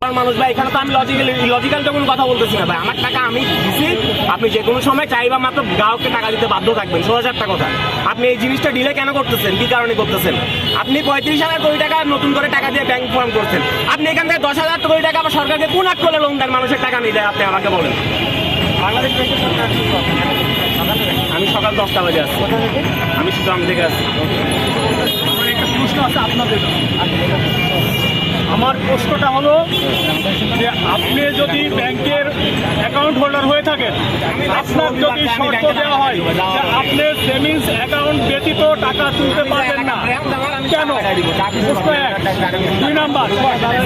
মানুষ ভাই, এখানে তো আমি লজিক্যাল কোনো কথা বলতেছি না ভাই। আমার টাকা আমি দিছি, আপনি যে কোনো সময় চাইবা মাত্র গ্রাহককে টাকা দিতে বাধ্য থাকবেন। 16,000 কথা আপনি এই জিনিসটা ডিলে কেন করতেছেন, কি কারণে করতেছেন? আপনি 35,000 কোটি টাকা নতুন করে টাকা দিয়ে ব্যাংক ফর্ম করছেন, আপনি এখান থেকে 10,000 কোটি টাকা আবার সরকারকে কোন আট করে লোন দেন, মানুষের টাকা নিয়ে দেয়? আপনি আমাকে বলেন। আমি সকাল 10টা বাজে আসছি, আমি সুতরাং থেকে আসছি। একটা প্রশ্ন আছে আপনাদের। আমার প্রশ্নটা হলো যে আপনি যদি ব্যাংকের অ্যাকাউন্ট হোল্ডার হয়ে থাকেন, আপনার যদি শর্ত দেওয়া হয় যে আপনি সেভিংস অ্যাকাউন্ট ব্যতীত টাকা তুলতে পারবেন না, কেন? প্রশ্ন 1। 2 নাম্বার,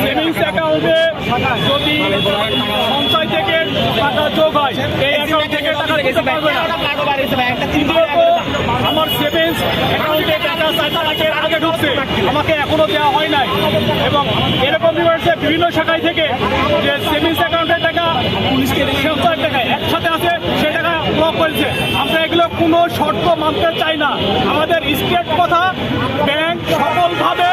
সেভিংস অ্যাকাউন্টে যদি সঞ্চয় থেকে টাকা যোগ হয়, এই অ্যাকাউন্ট থেকে টাকা তুলতে পারবে না। তৃতীয়ত, আমার সেভিংস অ্যাকাউন্টে টাকা 4 তারিখের আগে ঢুকছে, আমাকে এখনো দেওয়া হয় নাই। এবং এরকম বিভিন্ন শাখায় থেকে যে সেভিংস অ্যাকাউন্টের টাকা সঞ্চয়ের টাকা একসাথে আছে, সে টাকা ব্লক করেছে। আমরা এগুলো কোনো শর্ত মানতে চাই না। আমাদের স্টেট কথা, ব্যাংক সফলভাবে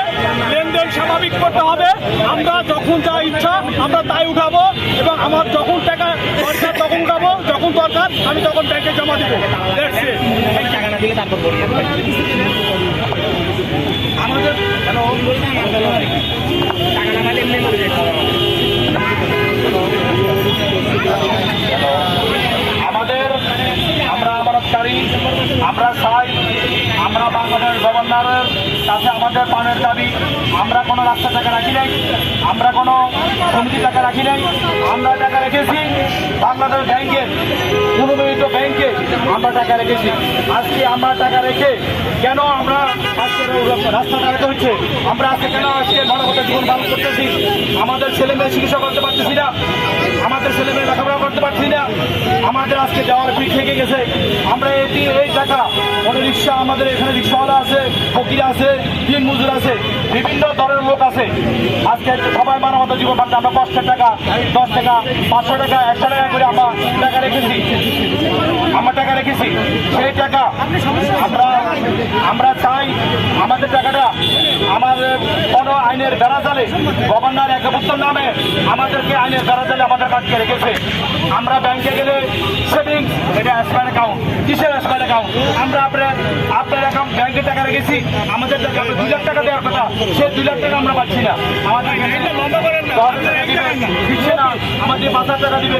লেনদেন স্বাভাবিক করতে হবে। আমরা যখন যা ইচ্ছা আমরা তাই উঠাবো, এবং আমার যখন টাকা দরকার তখন উঠাবো, যখন দরকার আমি তখন ব্যাংকে জমা দিব। আমাদের আমরা আমানতকারী, আমরা চাই, আমরা বাংলাদেশ গভর্নরের কাছে আমাদের পানের দাবি। আমরা কোনো রাস্তা টাকা রাখি নাই, আমরা কোনো সমিতি টাকা রাখি নাই, আমরা টাকা রেখেছি বাংলাদেশ ব্যাংকের, অনুমোদিত ব্যাংকে আমরা টাকা রেখেছি। আজকে আমরা টাকা রেখে কেন আমরা আজকে রাস্তা টাকা হচ্ছে, আমরা আজকে কেন আজকে মানবতার জীবন পালন করতেছি? আমাদের ছেলে মেয়ে চিকিৎসা করতে পারতেছি না, আমাদের ছেলে মেয়ে লেখাপড়া করতে পারছি না, আমাদের আজকে যাওয়ার পিঠ থেকে গেছে। আমরা এই টাকা অটো রিক্সা, আমাদের এখানে রিক্সাওয়ালা আছে, ফকিরা আছে, দিন মজুর আছে, বিভিন্ন দরের লোক আছে। আজকে সবাই মানবতার জীবন পালন, আমরা 5 টাকা, 10 টাকা, 500 টাকা, 100 টাকা করে আমরা টাকা রেখেছি, সেই টাকা আমরা চাই আমাদের টাকাটা আমাদের কোনো আইনের বেড়া জালে, গভর্নর একবুত্তর নামে আমাদেরকে আইনের বেড়া জালে আমাদের কাটকে রেখেছে। আমরা ব্যাংকে গেলে সেভিংস, এটা স্কয়ার অ্যাকাউন্ট, কিসের স্কয়ার অ্যাকাউন্ট? আমরা আপনার অ্যাকাউন্ট ব্যাংকে টাকা রেখেছি, আমাদের 2 লাখ টাকা দেওয়ার কথা, সেই 2 লাখ টাকা আমরা পাচ্ছি না। আমাদের দিচ্ছে না, আমাদের 5,000 টাকা দিবে।